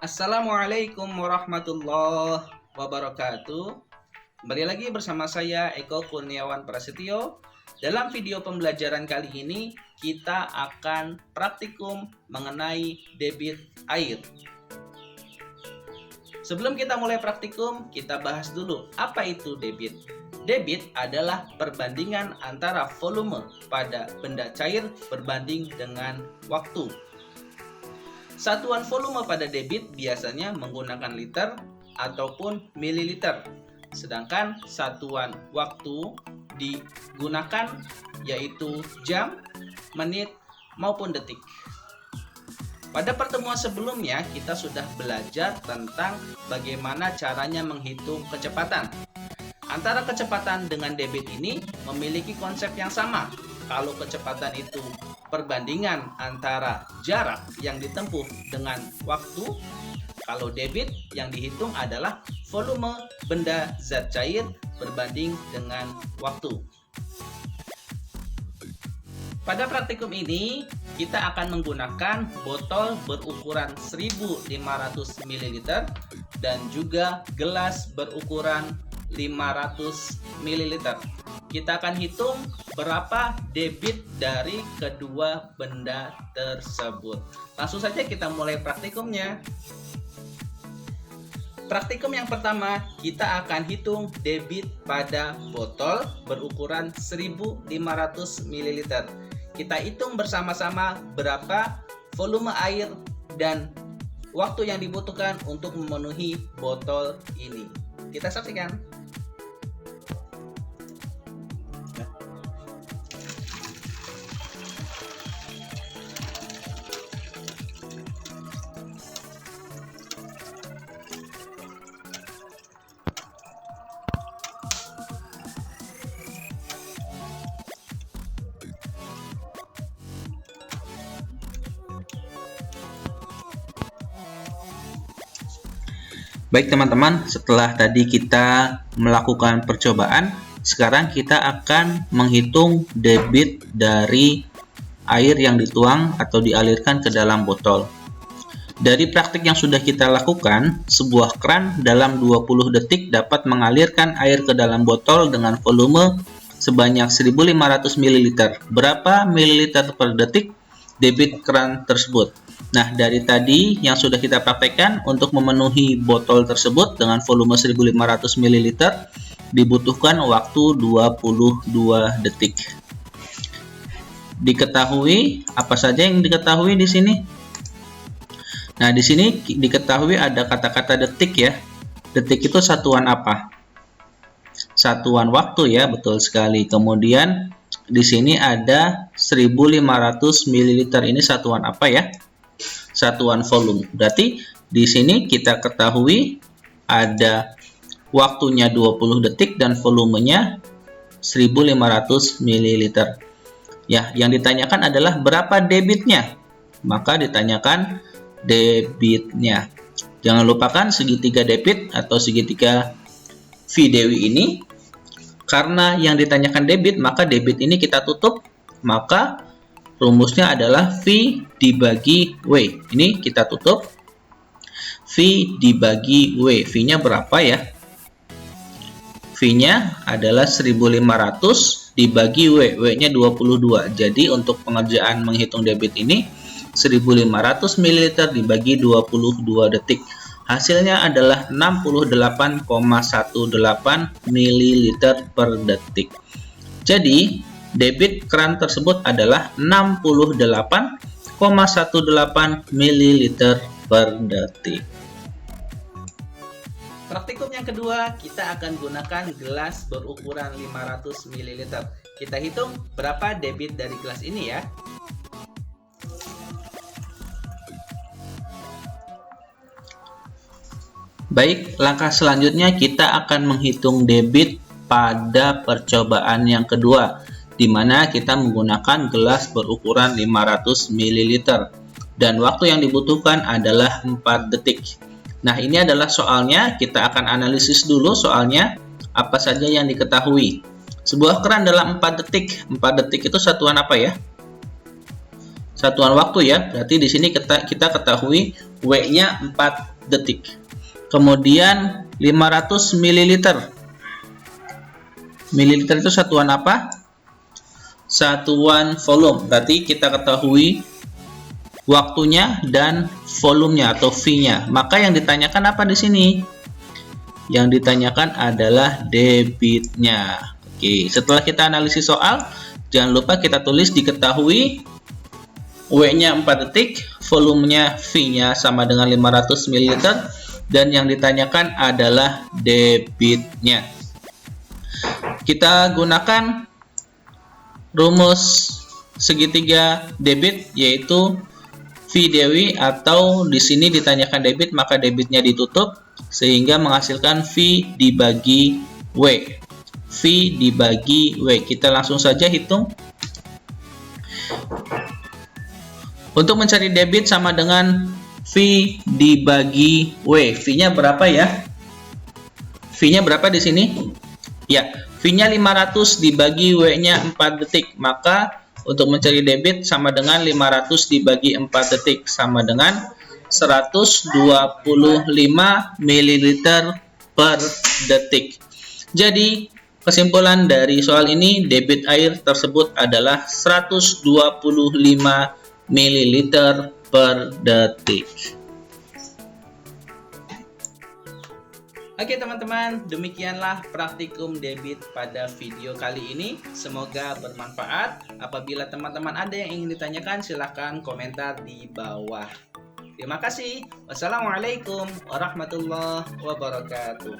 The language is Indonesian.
Assalamualaikum warahmatullahi wabarakatuh. Kembali lagi bersama saya Eko Kurniawan Prasetyo. Dalam video pembelajaran kali ini kita akan praktikum mengenai debit air. Sebelum kita mulai praktikum, kita bahas dulu apa itu debit. Debit adalah perbandingan antara volume pada benda cair berbanding dengan waktu. Satuan volume pada debit biasanya menggunakan liter ataupun mililiter. Sedangkan satuan waktu digunakan yaitu jam, menit, maupun detik. Pada pertemuan sebelumnya kita sudah belajar tentang bagaimana caranya menghitung kecepatan. Antara kecepatan dengan debit ini memiliki konsep yang sama. Kalau kecepatan itu perbandingan antara jarak yang ditempuh dengan waktu, kalau debit yang dihitung adalah volume benda zat cair berbanding dengan waktu. Pada praktikum ini, kita akan menggunakan botol berukuran 1500 ml dan juga gelas berukuran 500 ml. Kita akan hitung berapa debit dari kedua benda tersebut. Langsung saja kita mulai praktikumnya. Praktikum yang pertama, kita akan hitung debit pada botol berukuran 1500 ml. Kita hitung bersama-sama berapa volume air dan waktu yang dibutuhkan untuk memenuhi botol ini. Kita saksikan. Baik teman-teman, setelah tadi kita melakukan percobaan, sekarang kita akan menghitung debit dari air yang dituang atau dialirkan ke dalam botol. Dari praktik yang sudah kita lakukan, sebuah keran dalam 20 detik dapat mengalirkan air ke dalam botol dengan volume sebanyak 1500 ml. Berapa mililiter per detik debit keran tersebut? Nah, dari tadi yang sudah kita praktekkan, untuk memenuhi botol tersebut dengan volume 1500 ml dibutuhkan waktu 22 detik. Diketahui apa saja yang diketahui di sini? Nah, di sini diketahui ada kata-kata detik ya. Detik itu satuan apa? Satuan waktu ya, betul sekali. Kemudian di sini ada 1500 ml, ini satuan apa ya? Satuan volume. Berarti di sini kita ketahui ada waktunya 20 detik dan volumenya 1500 ml. Ya, yang ditanyakan adalah berapa debitnya. Maka ditanyakan debitnya. Jangan lupakan segitiga debit atau segitiga V Dewi ini. Karena yang ditanyakan debit, maka debit ini kita tutup, maka rumusnya adalah V dibagi W. Ini kita tutup. V dibagi W. V-nya berapa ya? V-nya adalah 1500 dibagi W. W-nya 22. Jadi untuk pengerjaan menghitung debit ini 1500 ml dibagi 22 detik. Hasilnya adalah 68,18 ml per detik. Jadi debit keran tersebut adalah 68,18 ml per detik. Praktikum yang kedua, kita akan gunakan gelas berukuran 500 ml. Kita hitung berapa debit dari gelas ini ya. Baik, langkah selanjutnya kita akan menghitung debit pada percobaan yang kedua, di mana kita menggunakan gelas berukuran 500 ml dan waktu yang dibutuhkan adalah 4 detik. Nah, ini adalah soalnya. Kita akan analisis dulu soalnya apa saja yang diketahui. Sebuah keran dalam 4 detik. 4 detik itu satuan apa ya? Satuan waktu ya. Berarti di sini kita ketahui W-nya 4 detik. Kemudian 500 ml. Mililiter itu satuan apa? Satuan volume. Berarti kita ketahui waktunya dan volumenya atau V-nya. Maka yang ditanyakan apa di sini? Yang ditanyakan adalah debitnya. Oke, setelah kita analisis soal, jangan lupa kita tulis diketahui W-nya 4 detik, volumenya V-nya sama dengan 500 ml, dan yang ditanyakan adalah debitnya. Kita gunakan rumus segitiga debit, yaitu V dw, atau di sini ditanyakan debit maka debitnya ditutup sehingga menghasilkan V dibagi W. V dibagi W. Kita langsung saja hitung. Untuk mencari debit sama dengan V dibagi W. V-nya berapa ya? V-nya berapa di sini? Ya, V-nya 500 dibagi W-nya 4 detik. Maka untuk mencari debit sama dengan 500 dibagi 4 detik sama dengan 125 ml per detik. Jadi, kesimpulan dari soal ini, debit air tersebut adalah 125 ml per detik. Oke teman-teman, demikianlah praktikum debit pada video kali ini. Semoga bermanfaat. Apabila teman-teman ada yang ingin ditanyakan, silahkan komentar di bawah. Terima kasih. Wassalamualaikum warahmatullahi wabarakatuh.